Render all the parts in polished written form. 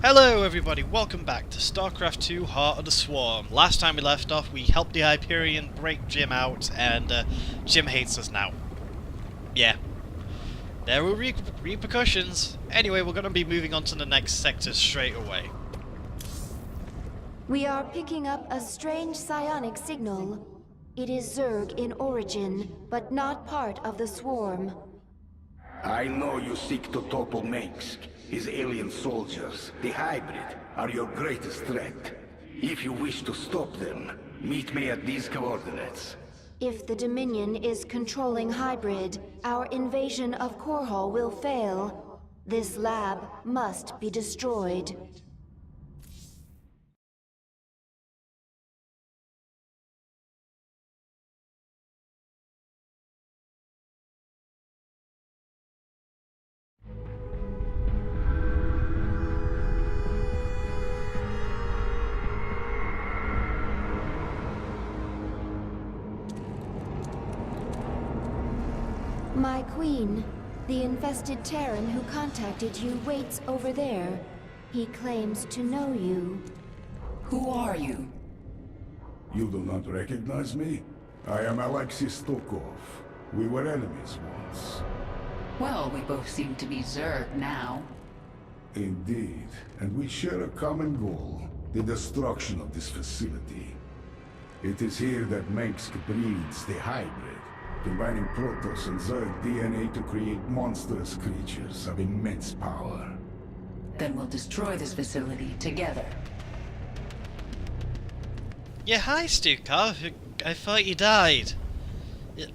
Hello everybody, welcome back to Starcraft 2 Heart of the Swarm. Last time we left off, we helped the Hyperion break Jim out, and Jim hates us now. Yeah. There were repercussions. Anyway, we're going to be moving on to the next sector straight away. We are picking up a strange psionic signal. It is Zerg in origin, but not part of the swarm. I know you seek to topple Minsk. His alien soldiers, the hybrid, are your greatest threat. If you wish to stop them, meet me at these coordinates. If the Dominion is controlling hybrid, our invasion of Korhal will fail. This lab must be destroyed. My queen, the infested Terran who contacted you waits over there. He claims to know you. Who are you? You do not recognize me? I am Alexei Stokov. We were enemies once. Well, we both seem to be Zerg now. Indeed, and we share a common goal, the destruction of this facility. It is here that Minsk breeds the hybrid, combining Protoss and Zerg DNA to create monstrous creatures of immense power. Then we'll destroy this facility together. Yeah, hi Stukov. I thought you died.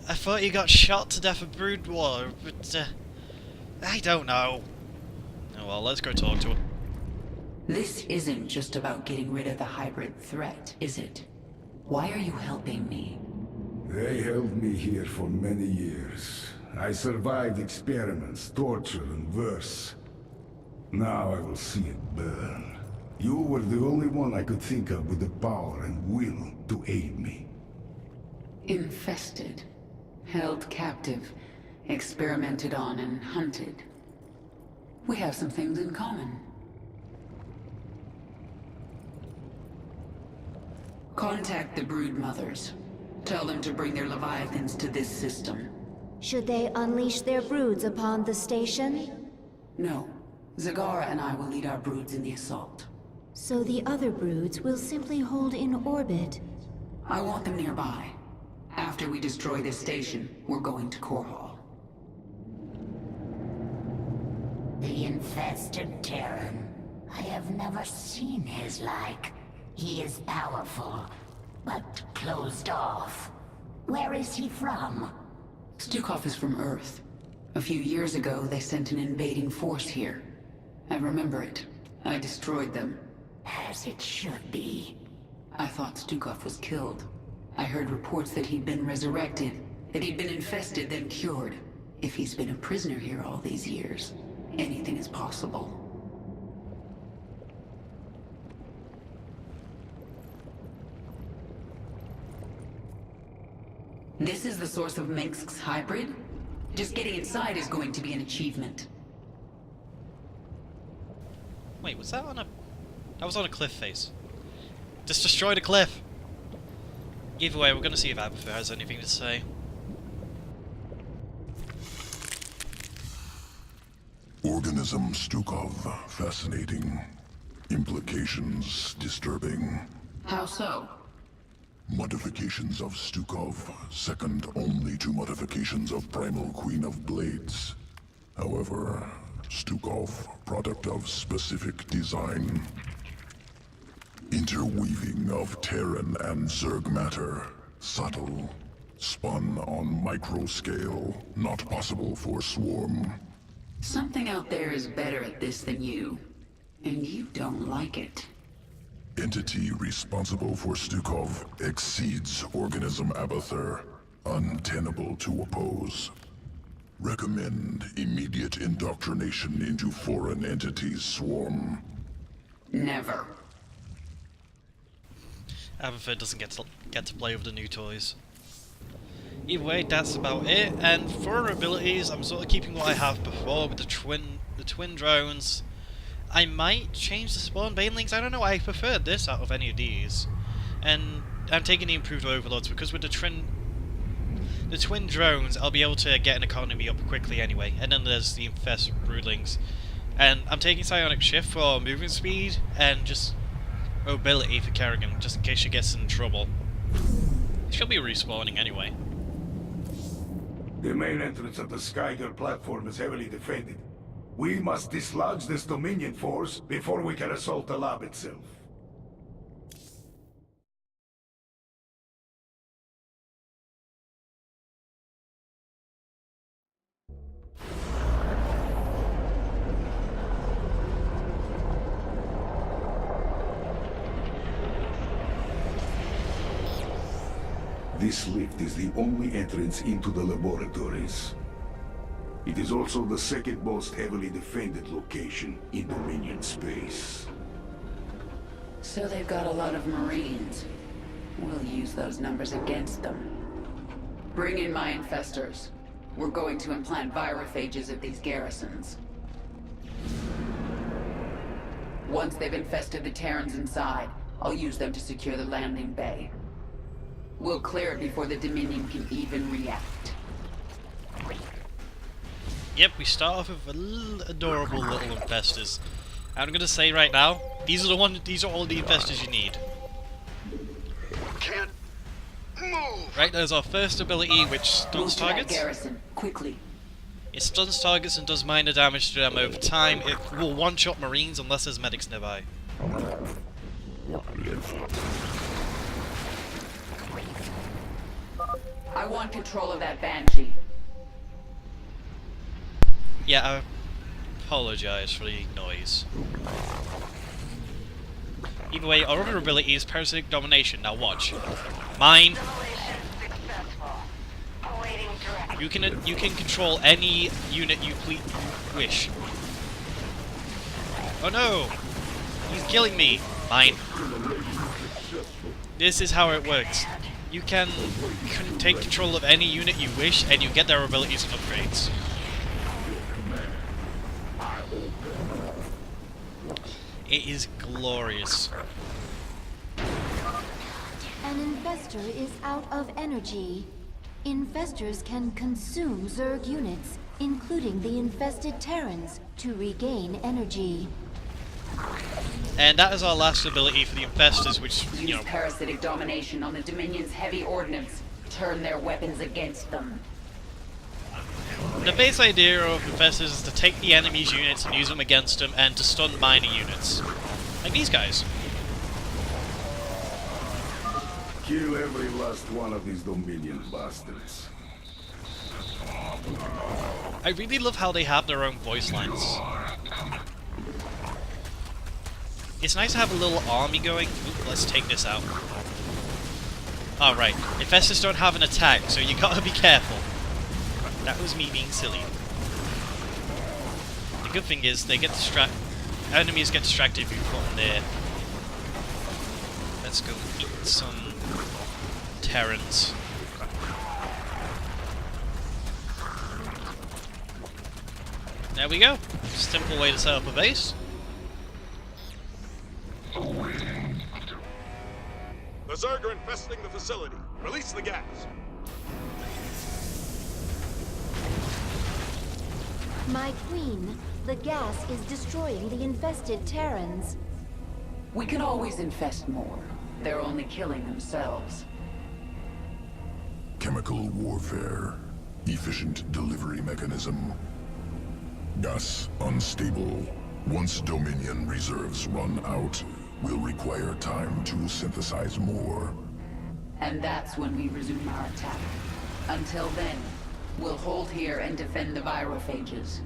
I thought you got shot to death of Brood War, but I don't know. Oh well, let's go talk to him. This isn't just about getting rid of the hybrid threat, is it? Why are you helping me? They held me here for many years. I survived experiments, torture, and worse. Now I will see it burn. You were the only one I could think of with the power and will to aid me. Infested. Held captive. Experimented on and hunted. We have some things in common. Contact the brood mothers. Tell them to bring their Leviathans to this system. Should they unleash their broods upon the station? No. Zagara and I will lead our broods in the assault. So the other broods will simply hold in orbit. I want them nearby. After we destroy this station, we're going to Korhal. The infested Terran. I have never seen his like. He is powerful, but closed off. Where is he from? Stukov is from Earth. A few years ago, they sent an invading force here. I remember it. I destroyed them. As it should be. I thought Stukov was killed. I heard reports that he'd been resurrected, that he'd been infested, then cured. If he's been a prisoner here all these years, anything is possible. This is the source of Minsk's hybrid? Just getting inside is going to be an achievement. Wait, was that on a... That was on a cliff face. Just destroyed a cliff! Either way, we're gonna see if Abathur has anything to say. Organism Stukov, fascinating. Implications disturbing. How so? Modifications of Stukov, second only to modifications of Primal Queen of Blades. However, Stukov, product of specific design. Interweaving of Terran and Zerg matter. Subtle. Spun on microscale. Not possible for Swarm. Something out there is better at this than you. And you don't like it. Entity responsible for Stukov exceeds organism Abathur. Untenable to oppose. Recommend immediate indoctrination into foreign entities Swarm. Never. Abathur doesn't get to play with the new toys. Either way, that's about it. And for our abilities, I'm sort of keeping what I have before with the twin drones. I might change the spawn banelings. I don't know, I preferred this out of any of these. And I'm taking the improved overlords because with the twin drones, I'll be able to get an economy up quickly anyway. And then there's the infest broodlings. And I'm taking psionic shift for movement speed and just mobility for Kerrigan, just in case she gets in trouble. She'll be respawning anyway. The main entrance of the Skyger platform is heavily defended. We must dislodge this Dominion force before we can assault the lab itself. This lift is the only entrance into the laboratories. It is also the second most heavily defended location in Dominion space. So they've got a lot of Marines. We'll use those numbers against them. Bring in my infestors. We're going to implant virophages at these garrisons. Once they've infested the Terrans inside, I'll use them to secure the landing bay. We'll clear it before the Dominion can even react. Yep, we start off with adorable little infestors. I'm gonna say right now, these are all the infestors you need. Can't move! Right, there's our first ability which stuns targets. Garrison, quickly. It stuns targets and does minor damage to them over time. It will one-shot Marines unless there's medics nearby. I want control of that Banshee. Yeah, I apologise for the noise. Either way, our other ability is Parasitic Domination. Now watch. Mine. You can control any unit you wish. Oh no! He's killing me! Mine. This is how it works. You can take control of any unit you wish, and you get their abilities and upgrades. It is glorious. An infestor is out of energy. Infestors can consume Zerg units, including the infested Terrans, to regain energy. And that is our last ability for the infestors, which, you know... Use parasitic domination on the Dominion's heavy ordnance. Turn their weapons against them. The base idea of infestors is to take the enemy's units and use them against them, and to stun minor units. Like these guys. Kill every last one of these Dominion bastards. I really love how they have their own voice lines. It's nice to have a little army going. Ooh, let's take this out. Alright, infestors don't have an attack, so you gotta be careful. That was me being silly. The good thing is, they get distracted. Enemies get distracted if you put them there. Let's go eat some Terrans. There we go. Simple way to set up a base. The Zerg are infesting the facility. Release the gas. My queen, the gas is destroying the infested Terrans. We can always infest more. They're only killing themselves. Chemical warfare. Efficient delivery mechanism. Gas unstable. Once Dominion reserves run out, we'll require time to synthesize more. And that's when we resume our attack. Until then, we'll hold here and defend the virophages.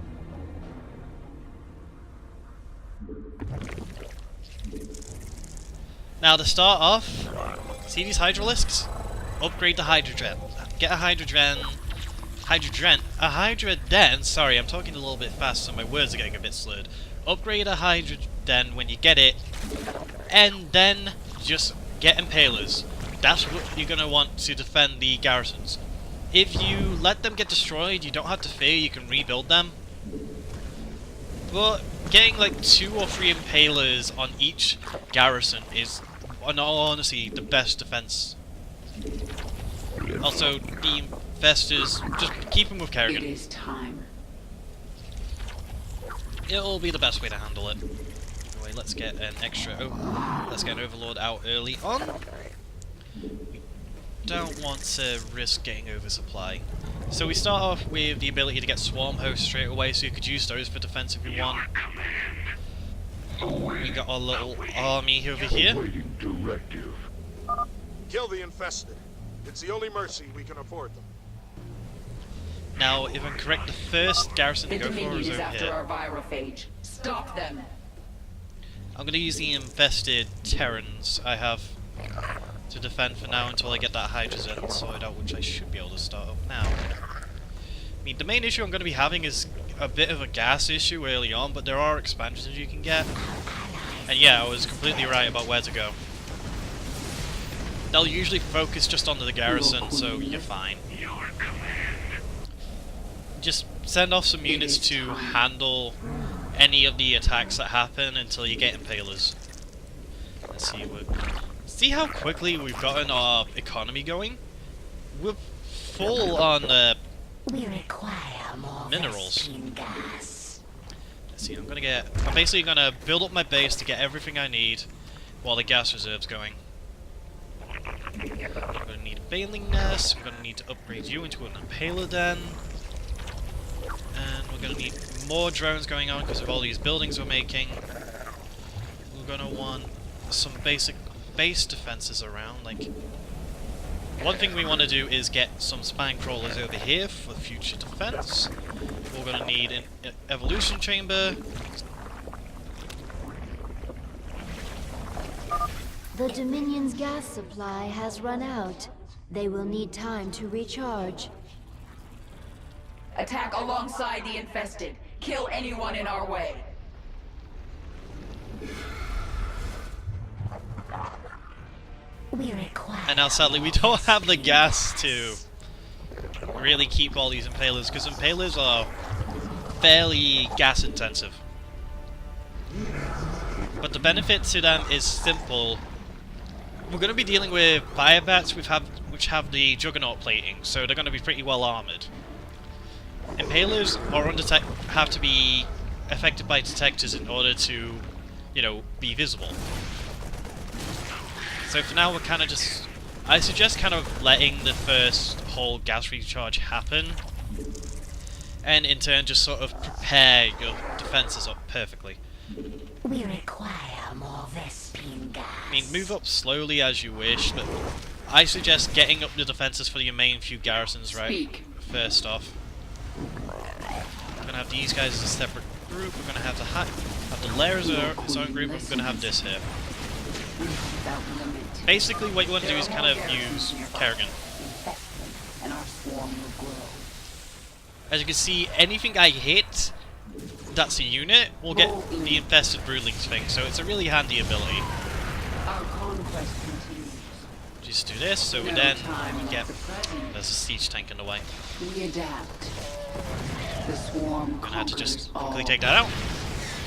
Now to start off, see these hydralisks? Upgrade the hydrogen. Get a hydrogen. Sorry, I'm talking a little bit fast, so my words are getting a bit slurred. Upgrade a hydrogen when you get it, and then just get Impalers. That's what you're gonna want to defend the garrisons. If you let them get destroyed, you don't have to fear, you can rebuild them. But getting like 2 or 3 Impalers on each garrison is, in all honesty, the best defense. Also, the Infestors, just keep them with It Kerrigan. is time. It'll be the best way to handle it. Anyway, let's get an let's get an Overlord out early on. We don't want to risk getting oversupply. So we start off with the ability to get Swarm Hosts straight away, so you could use those for defense if you want. We got our little army over here. Kill the infested. It's the only mercy we can afford them. Now, if I'm correct, the first garrison to The go for Dominion is is over after here. our virophage. Stop them. I'm going to use the infested Terrans I have to defend for now until I get that Hydrogen sorted out, which I should be able to start up now. I mean, the main issue I'm going to be having is a bit of a gas issue early on, but there are expansions you can get. And yeah, I was completely right about where to go. They'll usually focus just onto the garrison, so you're fine. Just send off some units to handle any of the attacks that happen until you get Impalers. Let's see see how quickly we've gotten our economy going? We're full on We require more minerals. Vespene gas. Let's see, I'm basically gonna build up my base to get everything I need while the gas reserve's going. I'm gonna need a Baling Nest, we're gonna need to upgrade you into an Impaler Den. And we're going to need more drones going on because of all these buildings we're making. We're going to want some basic base defenses around. Like, one thing we want to do is get some spine crawlers over here for future defense. We're going to need an evolution chamber. The Dominion's gas supply has run out. They will need time to recharge. Attack alongside the infested. Kill anyone in our way. We require. And now sadly we don't have the gas to really keep all these Impalers, because Impalers are fairly gas intensive. But the benefit to them is simple. We're going to be dealing with Biobats which have the Juggernaut plating, so they're going to be pretty well armoured. Impalers have to be affected by detectors in order to, you know, be visible. So for now we're kind of just... I suggest kind of letting the first whole gas recharge happen, and in turn just sort of prepare your defences up perfectly. We require more Vespene gas. I mean, move up slowly as you wish, but I suggest getting up the defences for your main few garrisons first off. We're gonna have these guys as a separate group. We're gonna have the layers of its own group. And we're gonna have this here. Basically, what you want to do is kind of use Kerrigan. And our swarm will grow. As you can see, anything I hit that's a unit will get the infested broodlings thing. So it's a really handy ability. Our conquest continues. Just do this. So then we get there's a siege tank in the way. We adapt. The swarm Gonna have to conquers just all. quickly take that out.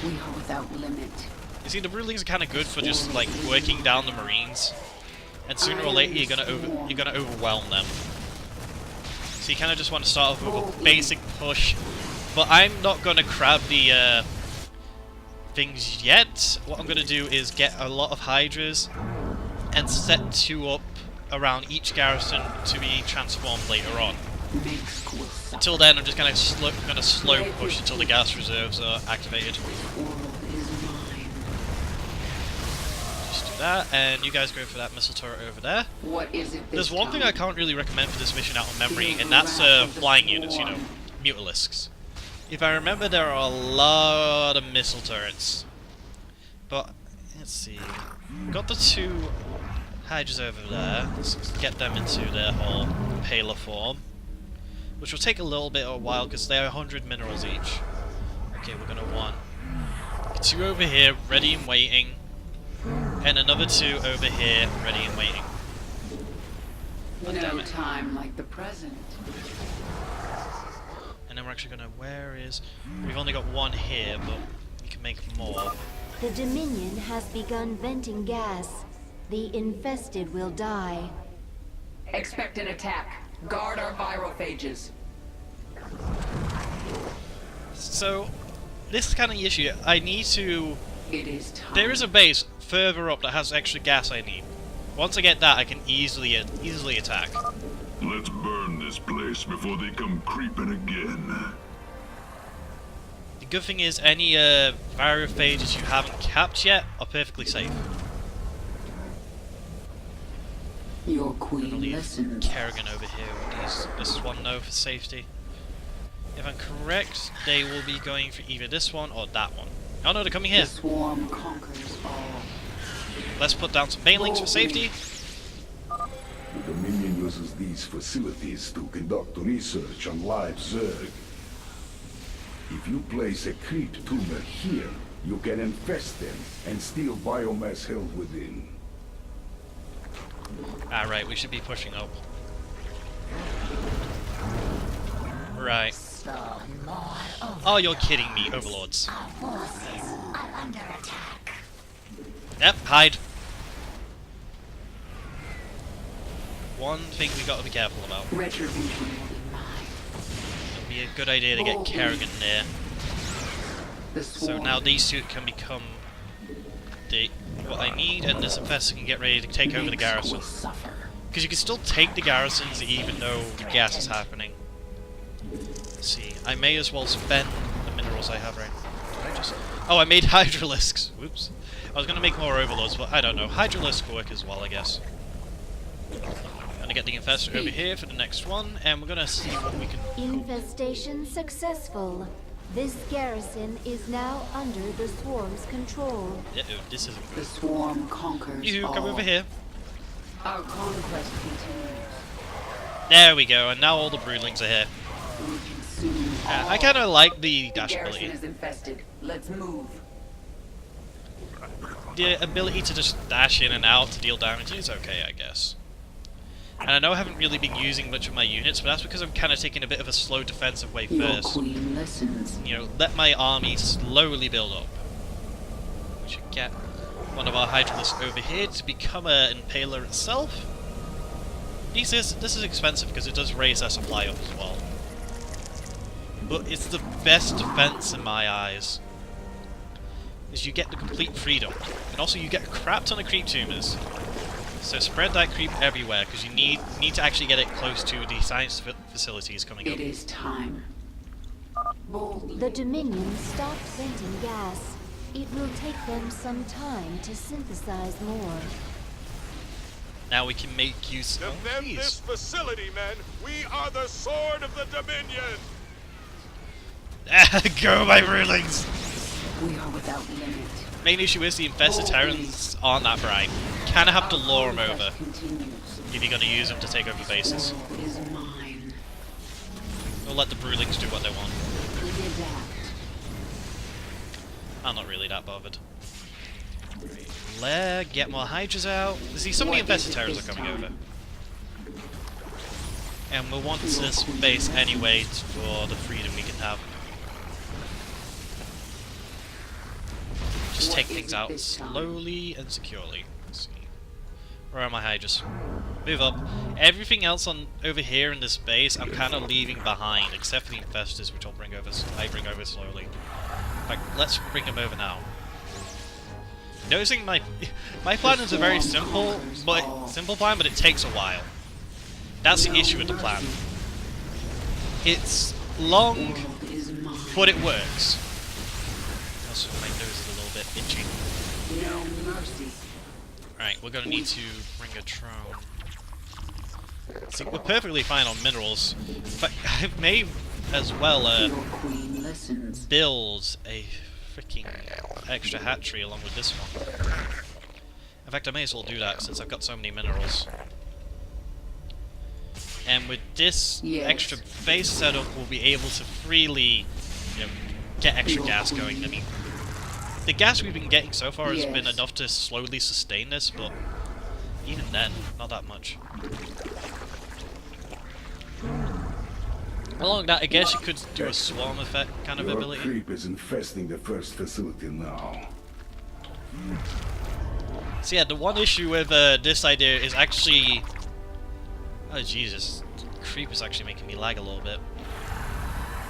We are without limit. You see, the broodlings are kind of good for just like working down the marines, and sooner or later you're gonna overwhelm them. So you kind of just want to start off with a basic push. But I'm not gonna grab the things yet. What I'm gonna do is get a lot of Hydras and set 2 up around each garrison to be transformed later on. Until then, I'm just gonna slow push until the gas reserves are activated. Just do that, and you guys go for that missile turret over there. What is it There's one thing I can't really recommend for this mission out of memory, and that's flying units, you know, Mutalisks. If I remember, there are a lot of missile turrets. But, let's see. Got the 2 Hydras over there. Let's get them into their whole Impaler form. Which will take a little bit of a while, because they're 100 minerals each. Okay, we're going to want 2 over here, ready and waiting. And another 2 over here, ready and waiting. Oh, damn No it. time like the present. And then we're actually gonna, we've only got 1 here, but we we can make more. The Dominion has begun venting gas. The infested will die. Expect an attack. Guard our virophages. So, this is kind of the issue. I need to... It is time. There is a base further up that has extra gas I need. Once I get that, I can easily attack. Let's burn this place before they come creeping again. The good thing is, any virophages you haven't capped yet are perfectly safe. Your I'm gonna queen leave listens. Kerrigan over here with these. This is one no for safety. If I'm correct, they will be going for either this one or that one. Oh no, they're coming here. The swarm conquers all. Let's put down some banelings for safety. The Dominion uses these facilities to conduct research on live Zerg. If you place a creep tumor here, you can infest them and steal biomass held within. Alright, we should be pushing up. Right. Oh, you're kidding me, overlords. Our forces are under attack. Yep, hide. One thing we gotta be careful about. Retribution will be mine. It'd be a good idea to get Kerrigan there. The So swarm. now these two can become what I need, and this infestor can get ready to take over the garrison. Will suffer. Because you can still take the garrisons even though the gas is happening. Let's see, I may as well spend the minerals I have right now. Did I just... Oh, I made Hydralisks. Whoops. I was going to make more overlords, but I don't know. Hydralisks work as well, I guess. I'm going to get the infestor over here for the next one, and we're going to see what we can... Infestation successful. This garrison is now under the swarm's control. Uh-oh, this isn't The good. swarm conquers You all. come over here. Our conquest continues. There we go, and now all the broodlings are here. We consume all. I kind of like the The dash garrison ability. is infested. Let's move. The ability to just dash in and out to deal damage is okay, I guess. And I know I haven't really been using much of my units, but that's because I'm kind of taking a bit of a slow defensive way Your first. queen listens. You know, let my army slowly build up. We should get one of our Hydralisks over here to become an Impaler itself. This is expensive because it does raise our supply up as well. But it's the best defense in my eyes. Is you get the complete freedom. And also you get a crap ton of creep tumors. So spread that creep everywhere, because you need to actually get it close to the science facilities coming up. It is time. Boldly. The Dominion stopped venting gas. It will take them some time to synthesize more. Now we can make use of Defend this these. facility, men! We are the sword of the Dominion! Go, my rulings! We are without limit. Main issue is the infested Terrans aren't that bright. Kinda have to lure them over Continues. if you're gonna use them to take over bases. World is mine. We'll let the broodlings do what they want. We adapt. I'm not really that bothered. Lair, get more Hydras out. See, so many What infested is it Terrans this are coming time? over. And we'll want this base anyway for the freedom we can have. Just What take is things it out this time? slowly and securely. Let's see. Where are my Hydras? Move up. Everything else on over here in this base, I'm kind of leaving behind, except for the infestors, which I bring over slowly. In fact, let's bring them over now. Noticing my plan is a very simple plan, but it takes a while. That's the issue with the plan. It's long, World is mine. but it works. Also, my nose is a little bit itchy. No mercy. Right, we're gonna need to bring a drone. See, we're perfectly fine on minerals, but I may as well Your queen listens. build a freaking extra hatchery along with this one. In fact, I may as well do that since I've got so many minerals. And with this Yes. extra base setup, we'll be able to freely, get extra gas going. I mean, the gas we've been getting so far has been Yes. enough to slowly sustain this, but even then, not that much. Along that, I guess you could do a swarm effect kind of Your ability. creep is infesting the first facility now. So yeah, the one issue with this idea is actually... Oh Jesus, creep is actually making me lag a little bit.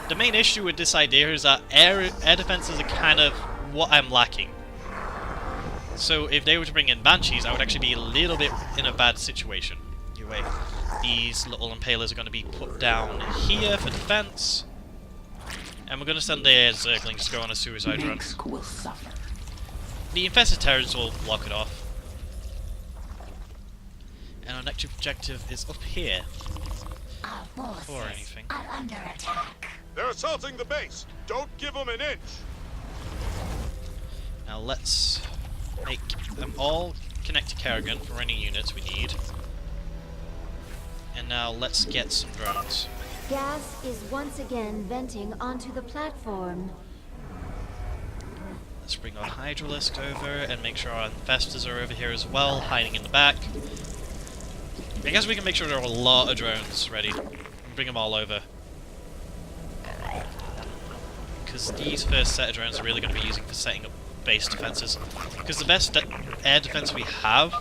The main issue with this idea is that air defenses are kind of what I'm lacking. So if they were to bring in Banshees, I would actually be a little bit in a bad situation. Anyway, these little Impalers are going to be put down here for defense. And we're going to send the Zerglings to go on a suicide run. Minsk will suffer. The infested Terrans will block it off. And our next objective is up here. Our forces Or anything. are under attack. They're assaulting the base. Don't give them an inch. Now let's make them all connect to Kerrigan for any units we need. And now let's get some drones. Gas is once again venting onto the platform. Let's bring our Hydralisk over and make sure our Infestors are over here as well, hiding in the back. I guess we can make sure there are a lot of drones ready. Bring them all over. Because these first set of drones are really going to be using for setting up base defenses. Because the best air defense we have...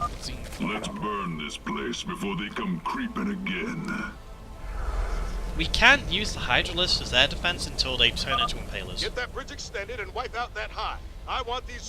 Let's burn this place before they come creeping again. We can't use the Hydralisk as air defense until they turn into Impalers. Get that bridge extended and wipe out that hive. I want these